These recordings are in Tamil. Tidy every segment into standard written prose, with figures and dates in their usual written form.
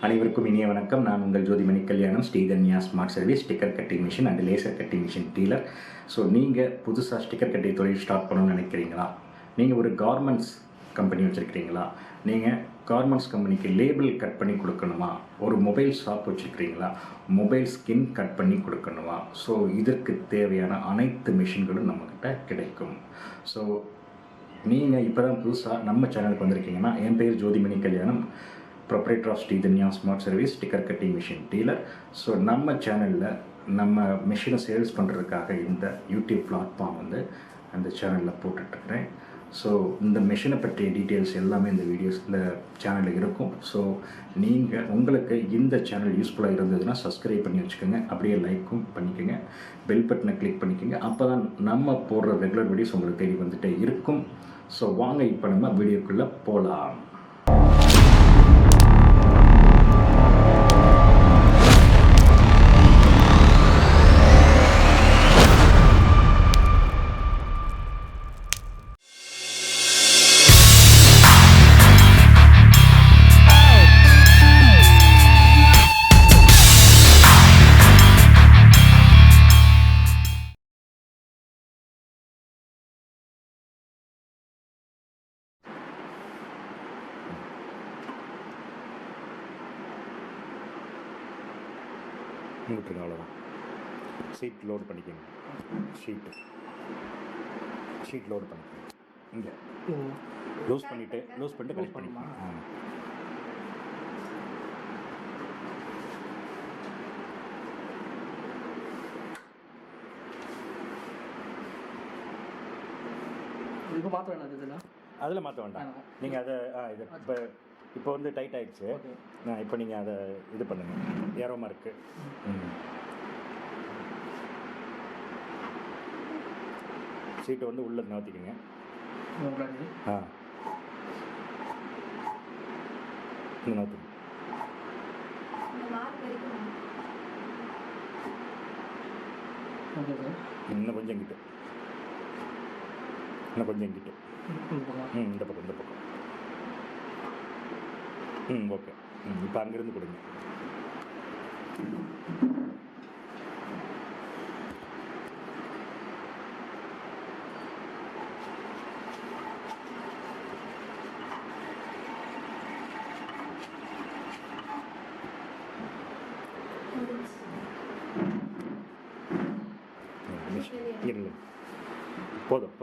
அனைவருக்கும் இனிய வணக்கம். நான் உங்கள் Jothimani Kalyanam, Sridhanya smart service, sticker cutting machine and laser cutting machine dealer. So நீங்கள் புதுசாக ஸ்டிக்கர் கட்டிங் தொழில் ஸ்டார்ட் பண்ணணும்னு நினைக்கிறீங்களா? நீங்கள் ஒரு கார்மெண்ட்ஸ் கம்பெனி வச்சுருக்கிறீங்களா? நீங்கள் கார்மெண்ட்ஸ் கம்பெனிக்கு லேபிள் கட் பண்ணி கொடுக்கணுமா? ஒரு மொபைல் ஷாப் வச்சுருக்கிறீங்களா? மொபைல் ஸ்கின் கட் பண்ணி கொடுக்கணுமா? ஸோ இதற்கு தேவையான அனைத்து மிஷின்களும் நம்மக்கிட்ட கிடைக்கும். ஸோ நீங்கள் இப்போ தான் புதுசாக நம்ம சேனலுக்கு வந்திருக்கீங்கன்னா, என் பேர் Jothimani Kalyanam, proprietor of Sridhanya smart service, sticker cutting machine dealer. So நம்ம சேனலில் நம்ம மிஷினை சேல்ஸ் பண்ணுறதுக்காக இந்த யூடியூப் பிளாட்ஃபார்ம் அந்த சேனலில் போட்டுட்ருக்கிறேன். ஸோ இந்த மிஷினை பற்றிய டீட்டெயில்ஸ் எல்லாமே இந்த சேனலில் இருக்கும். ஸோ உங்களுக்கு இந்த சேனல் யூஸ்ஃபுல்லாக இருந்ததுன்னா சப்ஸ்கிரைப் பண்ணி வச்சுக்கோங்க, அப்படியே லைக்கும் பண்ணிக்கோங்க, பெல் பட்டனை கிளிக் பண்ணிக்கோங்க. அப்போ தான் நம்ம போடுற ரெகுலர் வீடியோஸ் உங்களுக்கு தேடி வந்துகிட்டே இருக்கும். ஸோ வாங்க இப்போ நம்ம வீடியோக்குள்ளே போகலாம். விட்டுருங்க, அவ்வளோதான். ஷீட் லோடு பண்ணிக்கோங்க. ஷீட் லோடு பண்ணிக்கோங்க. இங்கே லூஸ் பண்ணிவிட்டு கலெக்ட் பண்ணிக்கலாம். இது மாற்ற வேண்டாம், அதில் மாற்ற வேண்டாம். நீங்கள் அதை இது இப்போ டைட் ஆகிடுச்சு. இப்போ நீங்கள் அதை இது பண்ணுங்கள், ஏரோமா இருக்குது. சீட்டை உள்ளே நகர்த்திக்கோங்க. நகர்த்துங்க. இன்னும் கொஞ்சம் கிட்ட, இந்த பக்கம். ஓகே. இப்போ அங்கேருந்து கொடுங்க. இல்லை, போதும்.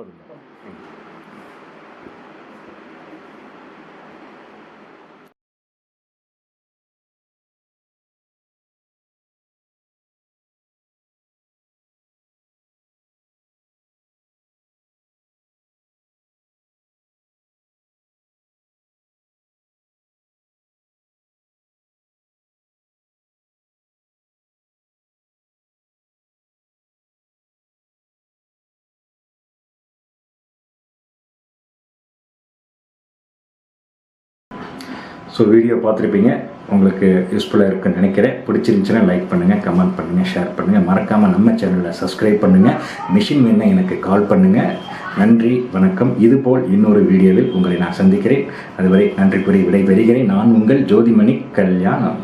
ஸோ வீடியோ பார்த்துருப்பீங்க, உங்களுக்கு யூஸ்ஃபுல்லாக இருக்குன்னு நினைக்கிறேன். பிடிச்சிருந்துச்சுன்னா லைக் பண்ணுங்கள், கமெண்ட் பண்ணுங்கள், ஷேர் பண்ணுங்கள். மறக்காமல் நம்ம சேனலில் சப்ஸ்கிரைப் பண்ணுங்கள். மிஷின் வேணா எனக்கு கால் பண்ணுங்கள். நன்றி, வணக்கம். இதுபோல் இன்னொரு வீடியோவில் உங்களை நான் சந்திக்கிறேன். அதுவரை நன்றி கூறி விடைபெறுகிறேன். நான் உங்கள் ஜோதிமணி கல்யாணம்.